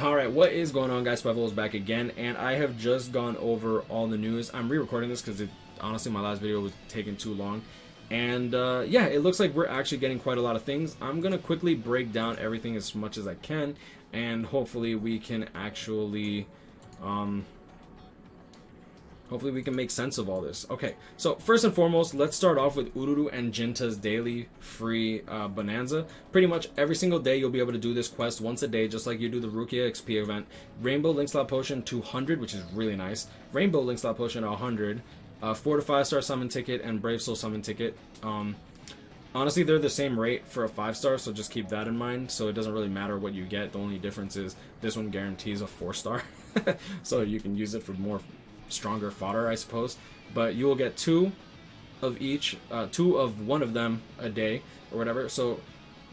Alright, what is going on, guys? Spiteful is back again, and I have just gone over all the news. I'm re-recording this because honestly my last video was taking too long. And yeah, it looks like we're actually getting quite a lot of things. I'm going to quickly break down everything as much as I can, and hopefully we can actually make sense of all this. Okay, so first and foremost, let's start off with Ururu and Jinta's daily free bonanza. Pretty much every single day you'll be able to do this quest once a day, just like you do the Rukia XP event. Rainbow Link Slot Potion 200, which is really nice. Rainbow Link Slot Potion 100. 4 to 5 star summon ticket and Brave Soul summon ticket. Honestly, they're the same rate for a 5-star, so just keep that in mind. So it doesn't really matter what you get. The only difference is this one guarantees a 4-star, so you can use it for more stronger fodder, I suppose. But you will get 2 of each, 2 of one of them a day or whatever. So,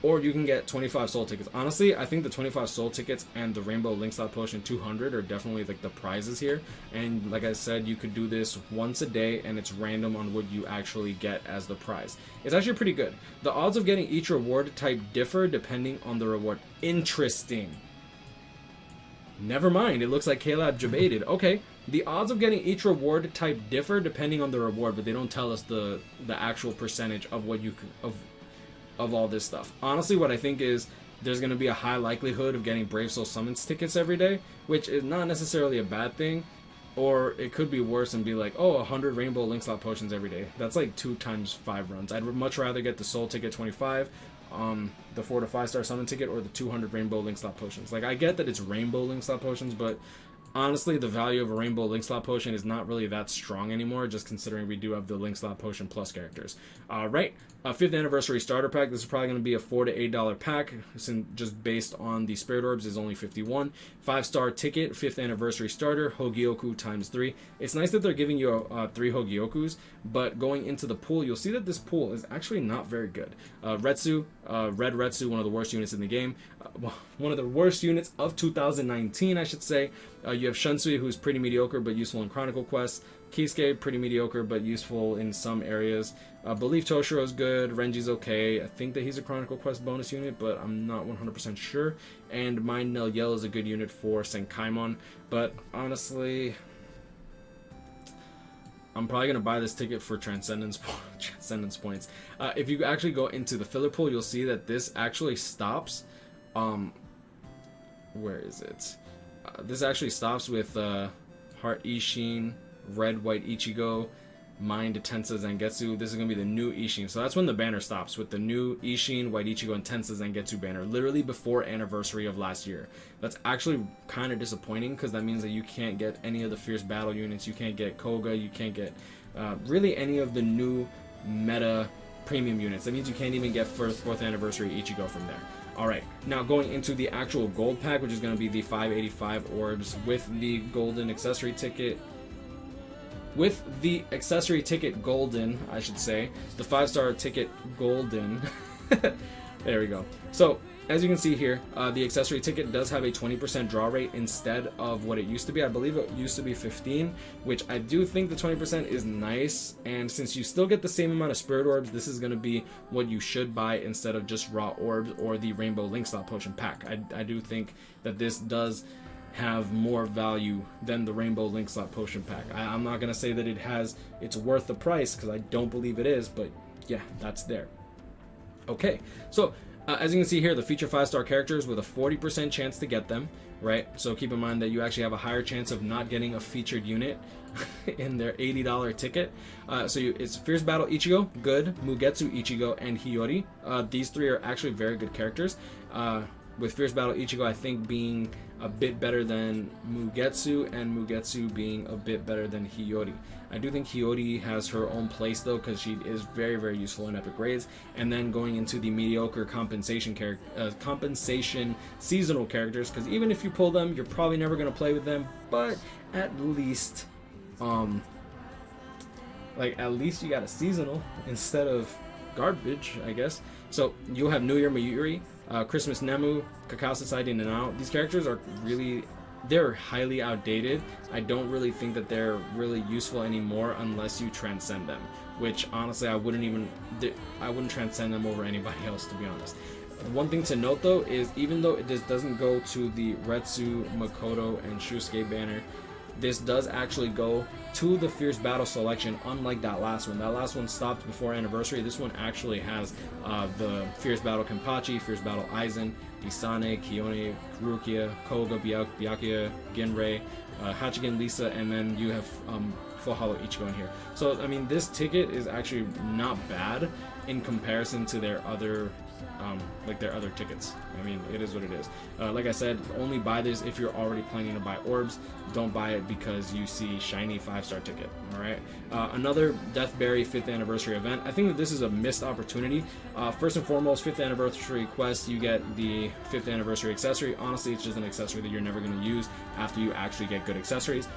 or you can get 25 soul tickets. Honestly, I think the 25 soul tickets and the Rainbow Link Slot Potion 200 are definitely like the prizes here. And like I said, you could do this once a day, and it's random on what you actually get as the prize. It's actually pretty good. The odds of getting each reward type differ depending on the reward. Interesting. Never mind, it looks like TYBW did. Okay, the odds of getting each reward type differ depending on the reward, but they don't tell us the actual percentage of what you can, of all this stuff. Honestly, what I think is there's going to be a high likelihood of getting Brave Soul Summons tickets every day, which is not necessarily a bad thing. Or it could be worse and be like, oh, 100 Rainbow Link Slot Potions every day. That's like 2 times 5 runs. I'd much rather get the Soul Ticket 25, the 4 to 5 star Summon Ticket, or the 200 Rainbow Link Slot Potions. Like, I get that it's Rainbow Link Slot Potions, but honestly, the value of a Rainbow Link Slot Potion is not really that strong anymore, just considering we do have the Link Slot Potion Plus characters. Right, 5th Anniversary Starter Pack. This is probably going to be a $4 to $8 pack, since just based on the Spirit Orbs is only 51. 5-star ticket, 5th Anniversary Starter, Hogyoku ×3. It's nice that they're giving you 3 Hogyokus, but going into the pool, you'll see that this pool is actually not very good. Retsu, Red Retsu, one of the worst units in the game. One of the worst units of 2019, I should say. You have Shunsui, who's pretty mediocre but useful in Chronicle quests. Kisuke, pretty mediocre but useful in some areas. Believe Toshiro's good. Renji's okay. I think that he's a Chronicle quest bonus unit, but I'm not 100% sure. And Mind Nell Yell is a good unit for Senkaimon. But honestly, I'm probably going to buy this ticket for Transcendence points. If you actually go into the filler pool, you'll see that this actually stops. Where is it? This actually stops with Heart Ishin, Red White Ichigo, Mind Tensa Zangetsu. This is going to be the new Ishin. So that's when the banner stops, with the new Ishin, White Ichigo, and Tensa Zangetsu banner, literally before anniversary of last year. That's actually kind of disappointing, because that means that you can't get any of the Fierce Battle units, you can't get Koga, you can't get really any of the new meta premium units. That means you can't even get 4th Anniversary Ichigo from there. Alright, now going into the actual gold pack, which is going to be the 585 orbs with the golden accessory ticket. With the accessory ticket golden, I should say. The 5-star ticket golden. There we go. So, as you can see here, the accessory ticket does have a 20% draw rate instead of what it used to be. I believe it used to be 15, which I do think the 20% is nice. And since you still get the same amount of Spirit Orbs, this is going to be what you should buy instead of just Raw Orbs or the Rainbow Link Slot Potion pack. I do think that this does have more value than the Rainbow Link Slot Potion pack. I'm not going to say that it's worth the price, because I don't believe it is, but yeah, that's there. Okay, so as you can see here, the feature 5-star characters with a 40% chance to get them, right? So keep in mind that you actually have a higher chance of not getting a featured unit in their $80 ticket. It's Fierce Battle Ichigo, good, Mugetsu Ichigo, and Hiyori. These 3 are actually very good characters. With Fierce Battle Ichigo, I think, being a bit better than Mugetsu, and Mugetsu being a bit better than Hiyori. I do think Hiyori has her own place, though, because she is very, very useful in epic raids. And then going into the mediocre compensation seasonal characters, because even if you pull them, you're probably never going to play with them. But at least, at least you got a seasonal instead of garbage, I guess. So you'll have New Year Mayuri, Christmas Nemu, Cacao Society Nanao. These characters are really, they're highly outdated. I don't really think that they're really useful anymore unless you transcend them, which honestly I wouldn't transcend them over anybody else, to be honest. One thing to note though is even though this doesn't go to the Retsu, Makoto, and Shusuke banner, this does actually go to the Fierce Battle selection, unlike that last one. That last one stopped before Anniversary. This one actually has the Fierce Battle Kenpachi, Fierce Battle Aizen, Isane, Kiyone, Rukia, Koga, Byakuya, Genrei, Hachigen Lisa, and then you have Full Hollow Ichigo in here. So, I mean, this ticket is actually not bad in comparison to their other their other tickets. I mean, it is what it is. Like I said, only buy this if you're already planning to buy orbs. Don't buy it because you see shiny 5-star ticket. All right. Another Deathberry 5th anniversary event. I think that this is a missed opportunity. First and foremost, 5th anniversary quest, you get the 5th anniversary accessory. Honestly, it's just an accessory that you're never going to use after you actually get good accessories.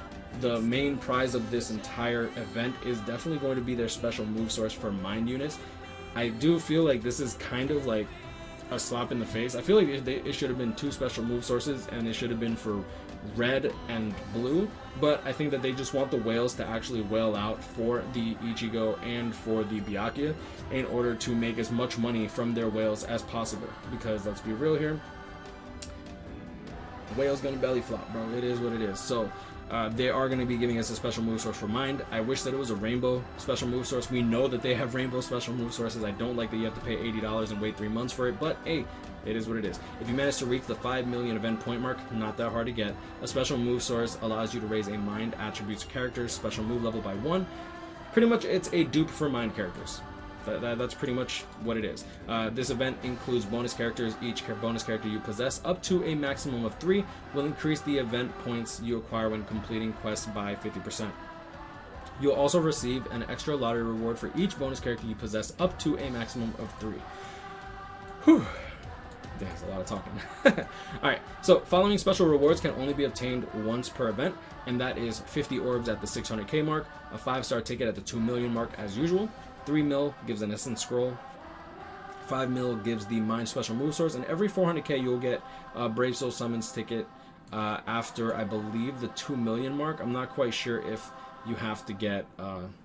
The main prize of this entire event is definitely going to be their special move source for mind units. I do feel like this is kind of like a slap in the face. I feel like it should have been 2 special move sources, and it should have been for red and blue, but I think that they just want the whales to actually whale out for the Ichigo and for the Byakuya in order to make as much money from their whales as possible, because let's be real here, the whale's gonna belly flop, bro. It is what it is. So they are going to be giving us a special move source for Mind. I wish that it was a rainbow special move source. We know that they have rainbow special move sources. I don't like that you have to pay $80 and wait 3 months for it, but hey, it is what it is. If you manage to reach the 5 million event point mark, not that hard to get. A special move source allows you to raise a Mind attributes character's special move level by 1. Pretty much it's a dupe for Mind characters. That's pretty much what it is. This event includes bonus characters. Each bonus character you possess, up to a maximum of 3, will increase the event points you acquire when completing quests by 50%. You'll also receive an extra lottery reward for each bonus character you possess, up to a maximum of 3. Whew. That's a lot of talking. Alright, so following special rewards can only be obtained once per event, and that is 50 orbs at the 600k mark, a 5-star ticket at the 2 million mark as usual, 3 mil gives an Essence Scroll, 5 mil gives the Mind Special Move Source, and every 400k you'll get a Brave Soul Summons ticket after, I believe, the 2 million mark. I'm not quite sure if you have to get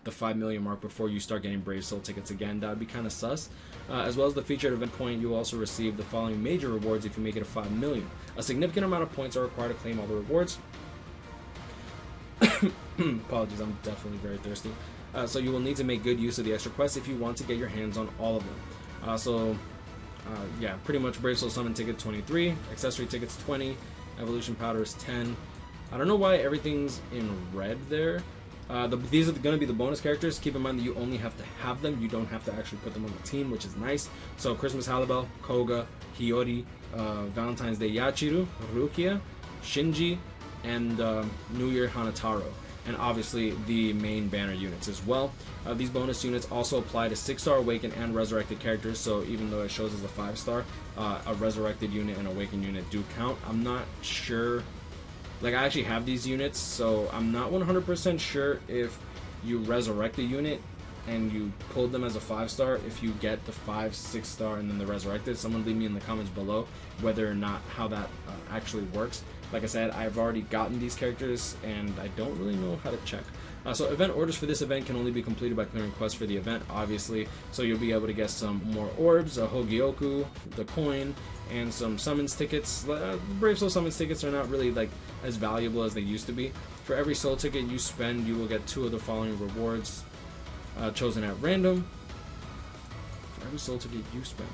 the 5 million mark before you start getting Brave Soul tickets again. That would be kind of sus. As well as the featured event point, you'll also receive the following major rewards if you make it a 5 million. A significant amount of points are required to claim all the rewards. Apologies, I'm definitely very thirsty. So you will need to make good use of the extra quests if you want to get your hands on all of them. Yeah, pretty much Brave Soul Summon ticket 23, accessory tickets 20, Evolution Powder is 10. I don't know why everything's in red there. These are going to be the bonus characters. Keep in mind that you only have to have them. You don't have to actually put them on the team, which is nice. So Christmas Halibel, Koga, Hiyori, Valentine's Day Yachiru, Rukia, Shinji, and New Year Hanataro. And obviously the main banner units as well. These bonus units also apply to 6-star Awakened and Resurrected characters, so even though it shows as a 5-star, a Resurrected unit and Awakened unit do count. I'm not sure, like I actually have these units, so I'm not 100% sure if you resurrect a unit and you pulled them as a 5-star, if you get the 5, 6-star and then the Resurrected. Someone leave me in the comments below whether or not how that actually works. Like I said, I've already gotten these characters, and I don't really know how to check. So event orders for this event can only be completed by clearing quests for the event, obviously. So you'll be able to get some more orbs, a Hogyoku, the coin, and some summons tickets. Brave Soul summons tickets are not really like as valuable as they used to be. For every soul ticket you spend, you will get 2 of the following rewards chosen at random. For every soul ticket you spend,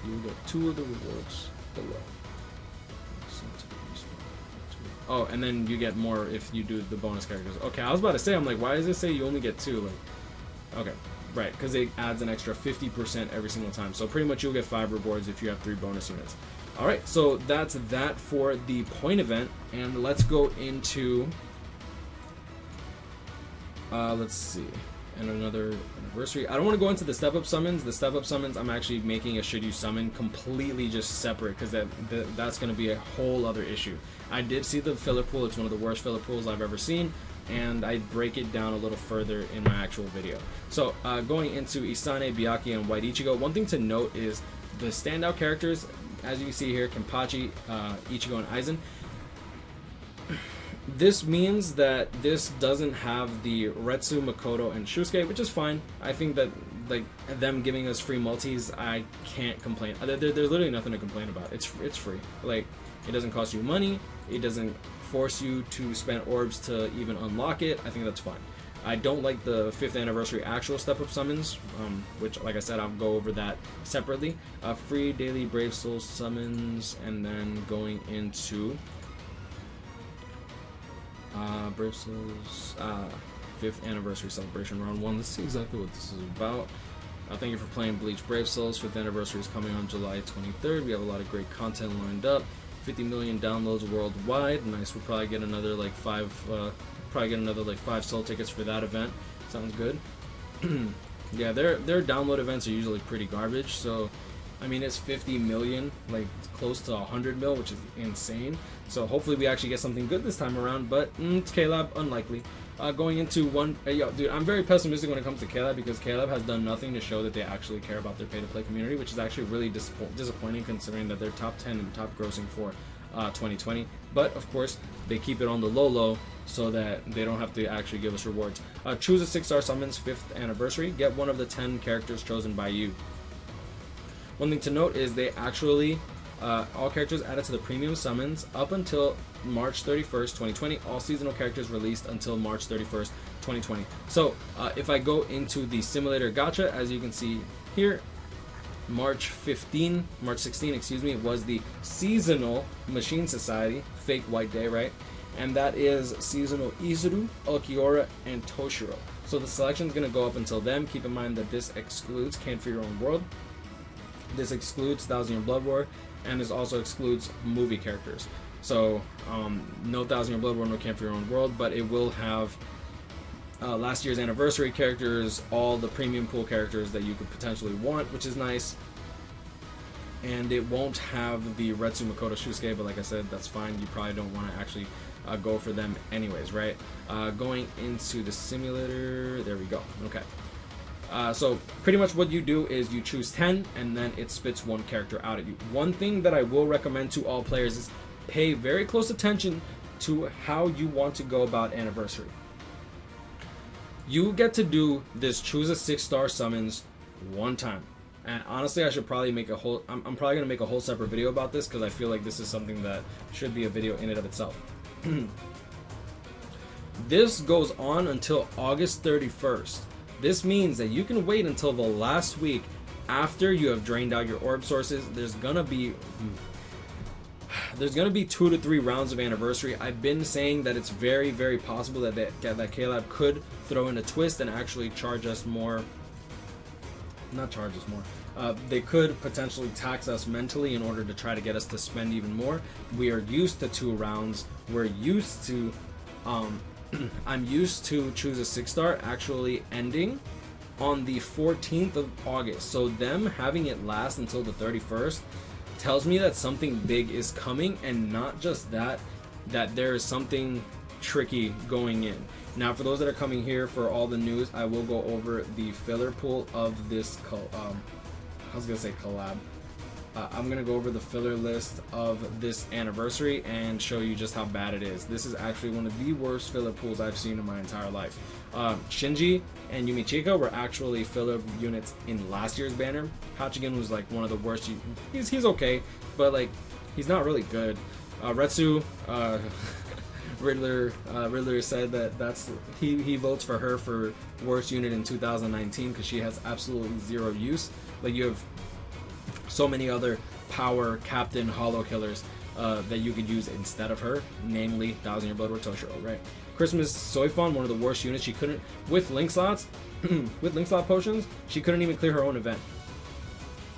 you will get 2 of the rewards below. Oh, and then you get more if you do the bonus characters. Okay, I was about to say, I'm like, why does it say you only get 2? Like, okay, right, because it adds an extra 50% every single time. So pretty much you'll get 5 rewards if you have 3 bonus units. All right, so that's that for the point event, and let's go into, let's see, and another anniversary. I don't want to go into the step-up summons. The step-up summons, I'm actually making a should you summon completely just separate, because that's going to be a whole other issue. I did see the filler pool. It's one of the worst filler pools I've ever seen, and I break it down a little further in my actual video. So going into Isane, Byakuya, and White Ichigo, one thing to note is the standout characters, as you can see here, Kenpachi, Ichigo, and Aizen. This means that this doesn't have the Retsu, Makoto, and Shusuke, which is fine. I think that like them giving us free multis, I can't complain. There's literally nothing to complain about. It's free. Like, it doesn't cost you money. It doesn't force you to spend orbs to even unlock it. I think that's fine. I don't like the 5th anniversary actual step-up summons, which, like I said, I'll go over that separately. Free daily Brave Soul summons, and then going into Brave Souls 5th anniversary celebration round 1. Let's see exactly what this is about. Thank you for playing Bleach Brave Souls. 5th anniversary is coming on July 23rd. We have a lot of great content lined up. 50 million downloads worldwide. Nice. We'll probably get another like 5 soul tickets for that event. Sounds good. Yeah, their download events are usually pretty garbage. So, I mean, it's 50 million, like close to 100 mil, which is insane. So hopefully we actually get something good this time around. But it's K-Lab, unlikely. Going into one, dude, I'm very pessimistic when it comes to K-Lab because K-Lab has done nothing to show that they actually care about their pay-to-play community, which is actually really disappointing considering that they're top 10 and top grossing for 2020. But of course, they keep it on the low so that they don't have to actually give us rewards. Choose a 6-star summons 5th anniversary. Get one of the 10 characters chosen by you. One thing to note is they actually all characters added to the premium summons up until March 31st, 2020. All seasonal characters released until March 31st, 2020. So if I go into the simulator gacha, as you can see here, March 16, excuse me, was the seasonal Machine Society, fake white day, right? And that is seasonal Izuru, Ulquiorra, and Toshiro. So the selection is going to go up until then. Keep in mind that this excludes Camp for Your Own World. This excludes 1,000 Year Blood War, and this also excludes movie characters. So no 1,000 Year Blood War, no Camp for Your Own World, but it will have last year's anniversary characters, all the premium pool characters that you could potentially want, which is nice. And it won't have the Retsu, Makoto, Shusuke, but like I said, that's fine. You probably don't want to actually go for them anyways, right? Going into the simulator, there we go. Okay. So pretty much what you do is you choose 10 and then it spits one character out at you. One thing that I will recommend to all players is pay very close attention to how you want to go about anniversary. You get to do this choose a 6-star summons one time. And honestly, I should probably make a whole, I'm probably going to make a whole separate video about this because I feel like this is something that should be a video in and of itself. This goes on until August 31st. This means that you can wait until the last week after you have drained out your orb sources. There's gonna be 2 to 3 rounds of anniversary. I've been saying that it's very, very possible that K-Lab could throw in a twist and actually charge us more. Not charge us more. They could potentially tax us mentally in order to try to get us to spend even more. We are used to 2 rounds. We're used to I'm used to choose a 6-star actually ending on the 14th of August. So them having it last until the 31st tells me that something big is coming, and not just that there is something tricky going in. Now, for those that are coming here for all the news, I will go over the filler pool of this I was gonna say collab. I'm going to go over the filler list of this anniversary and show you just how bad it is. This is actually one of the worst filler pools I've seen in my entire life. Shinji and Yumichika were actually filler units in last year's banner. Hachigen was like one of the worst. He's okay, but like he's not really good. Retsu, Riddler said that he votes for her for worst unit in 2019 because she has absolutely zero use. Like you have so many other power captain hollow killers that you could use instead of her, namely 1,000 Year Blood War Toshiro, right? Christmas Soifon, one of the worst units. She couldn't, with link slots, with link slot potions, she couldn't even clear her own event.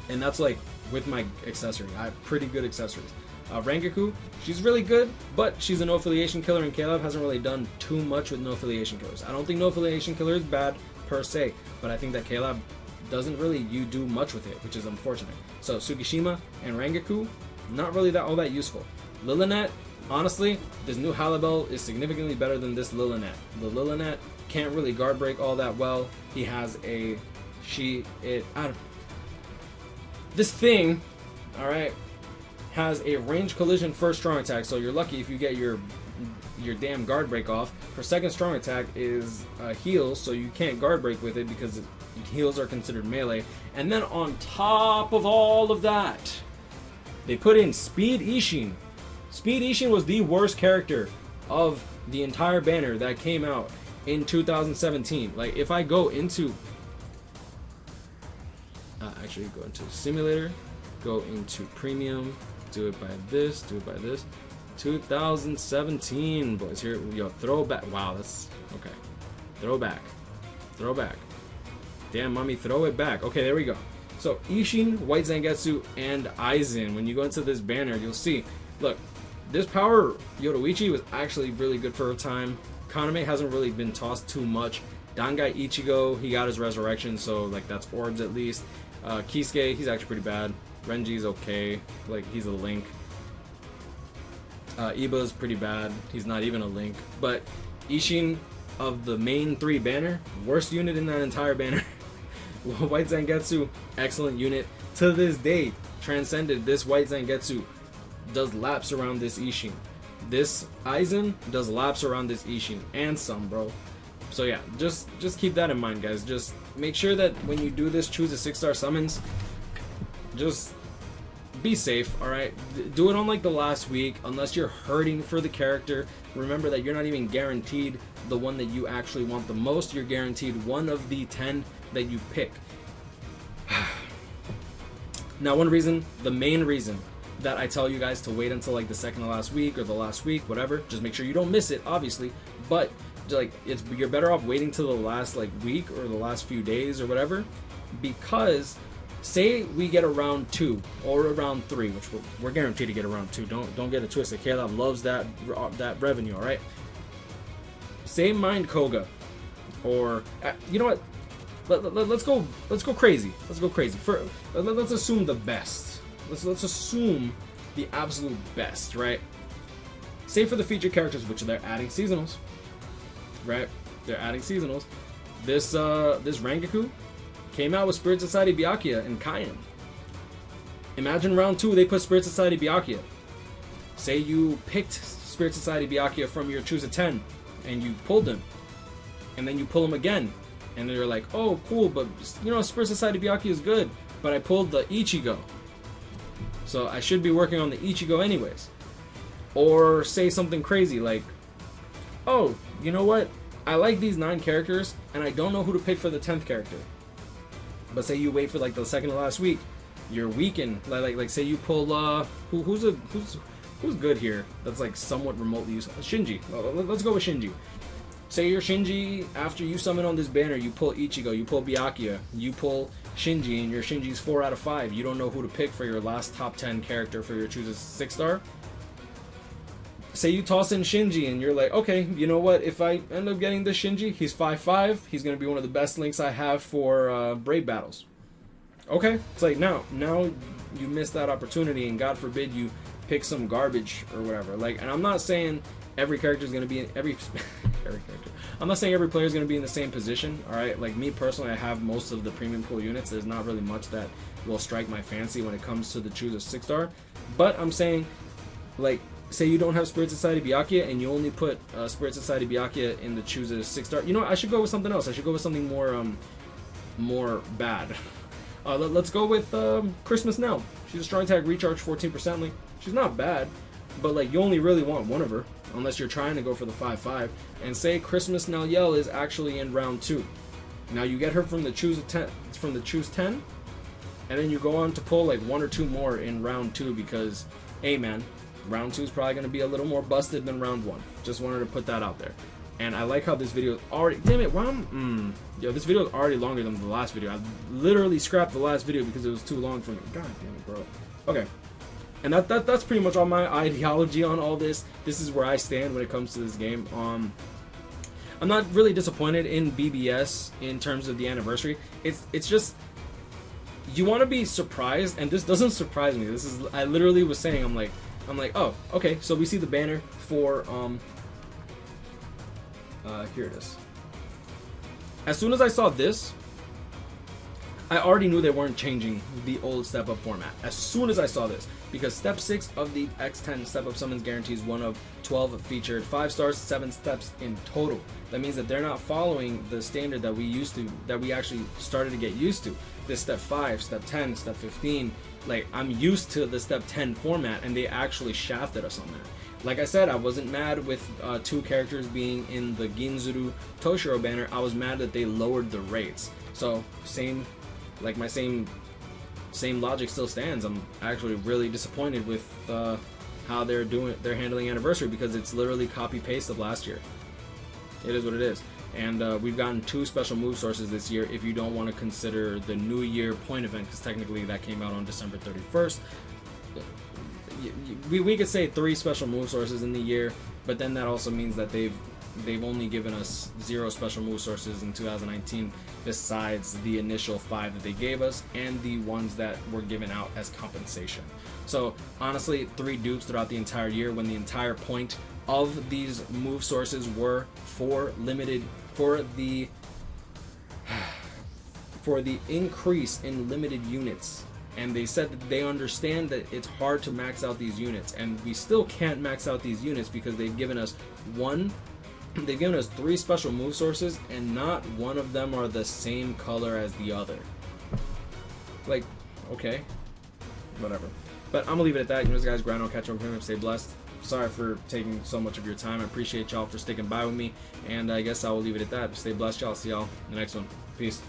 And that's like with my accessory. I have pretty good accessories. Rangaku, she's really good, but she's a no affiliation killer, and K-Lab hasn't really done too much with no affiliation killers. I don't think no affiliation killer is bad per se, but I think that K-Lab doesn't really do much with it, which is unfortunate. So Tsukishima and Rangaku, not really all that useful. Lilinet, honestly, this new Halibel is significantly better than this Lilinet. The Lilinet can't really guard break all that well. He has this thing, all right, has a range collision first strong attack. So you're lucky if you get your your damn guard break off. Her second strong attack is heal, so you can't guard break with it because heals are considered melee. And then on top of all of that, they put in Speed Ishin. Speed Ishin was the worst character of the entire banner that came out in 2017. Like, if I go into actually go into simulator, go into premium, do it by this, do it by this. 2017, boys. Here, yo, throwback. Wow, that's okay. Throwback. Damn, mommy, throw it back. Okay, there we go. So Ishin, White Zangetsu, and Aizen. When you go into this banner, you'll see. Look, this power Yoruichi was actually really good for her time. Kaname hasn't really been tossed too much. Dangai Ichigo, he got his resurrection, so like that's orbs at least. Kisuke, he's actually pretty bad. Renji's okay, like he's a Link. Iba's pretty bad, he's not even a Link. But Ishin of the main 3 banner, worst unit in that entire banner. White Zangetsu, excellent unit. To this day, transcended. This White Zangetsu does laps around this Ishin. This Aizen does laps around this Ishin and some, bro. So yeah, just keep that in mind, guys. Just make sure that when you do this, choose a 6-star summons. Just be safe, alright? Do it on like the last week, unless you're hurting for the character. Remember that you're not even guaranteed the one that you actually want the most. You're guaranteed one of the 10 that you pick. Now, the main reason that I tell you guys to wait until like the second to last week or the last week, whatever, just make sure you don't miss it, obviously, but like you're better off waiting till the last like week or the last few days or whatever, because say we get a round 2 or a round 3, which we're guaranteed to get a round 2. Don't get it twisted. Caleb loves that revenue, all right? Say Mind Koga, or you know what? Let's go crazy. Let's assume the best. Let's assume the absolute best, right? Say for the featured characters, which they're adding seasonals, right? They're adding seasonals. This Rangaku came out with Spirit Society Byakuya and Kaien. Imagine round 2 they put Spirit Society Byakuya. Say you picked Spirit Society Byakuya from your choose a 10 and you pulled them, and then you pull them again, and they're like, oh cool, but you know Spirit Society Byakuya is good, but I pulled the Ichigo, so I should be working on the Ichigo anyways. Or say something crazy like, oh, you know what, I like these 9 characters and I don't know who to pick for the 10th character. But say you wait for like the second to last week, you're weakened. Like say you pull who's good here that's like somewhat remotely useful. Shinji. Let's go with Shinji. Say you're Shinji, after you summon on this banner, you pull Ichigo, you pull Byakuya, you pull Shinji, and your Shinji's 4 out of 5. You don't know who to pick for your last top 10 character for your choose a 6-star. Say you toss in Shinji and you're like, okay, you know what, if I end up getting this Shinji, he's 5/5, he's going to be one of the best links I have for Brave Battles. Okay, it's like now you missed that opportunity, and God forbid you pick some garbage or whatever. Like, and I'm not saying every character is going to be in every character. I'm not saying every player is going to be in the same position, alright? Like me personally, I have most of the premium pool units. There's not really much that will strike my fancy when it comes to the choose a 6-star. But I'm saying, like, say you don't have Spirit Society Byakuya and you only put Spirit Society Byakuya in the choose a 6-star. You know what? I should go with something else. I should go with something more bad. Let's go with Christmas Now. She's a strong attack, recharge 14% link. She's not bad, but like you only really want one of her unless you're trying to go for the 5/5. And say Christmas Now Yell is actually in round 2. Now you get her from the choose 10, and then you go on to pull like 1 or 2 more in round 2 because, hey man, round 2 is probably going to be a little more busted than round 1. Just wanted to put that out there. And I like how this video is already... Damn it, yo, this video is already longer than the last video. I literally scrapped the last video because it was too long for me. God damn it, bro. Okay. And that's pretty much all my ideology on all this. This is where I stand when it comes to this game. I'm not really disappointed in BBS in terms of the anniversary. It's just... You want to be surprised, and this doesn't surprise me. This is... I literally was saying, I'm like, oh, okay, so we see the banner for, here it is. As soon as I saw this, I already knew they weren't changing the old step up format as soon as I saw this, because step 6 of the X10 step up summons guarantees 1 of 12 featured 5 stars, 7 steps in total. That means that they're not following the standard that we actually started to get used to. This step 5, step 10, step 15, like I'm used to the step 10 format, and they actually shafted us on that. Like I said, I wasn't mad with 2 characters being in the Ginzuru Toshiro banner. I was mad that they lowered the rates. So same logic still stands. I'm actually really disappointed with how they're handling Anniversary, because it's literally copy paste of last year. It is what it is. And we've gotten 2 special move sources this year, if you don't want to consider the New Year point event, because technically that came out on December 31st. We could say 3 special move sources in the year, but then that also means that they've only given us 0 special move sources in 2019, besides the initial 5 that they gave us and the ones that were given out as compensation. So honestly, 3 dupes throughout the entire year, when the entire point of these move sources were for the increase in limited units. And they said that they understand that it's hard to max out these units, and we still can't max out these units because they've given us 3 special move sources, and not one of them are the same color as the other. Like, okay, whatever. But I'm gonna leave it at that. You know, guys, grind on, catch up with him, stay blessed. Sorry for taking so much of your time. I appreciate y'all for sticking by with me, and I guess I will leave it at that. Stay blessed, y'all. See y'all in the next one. Peace.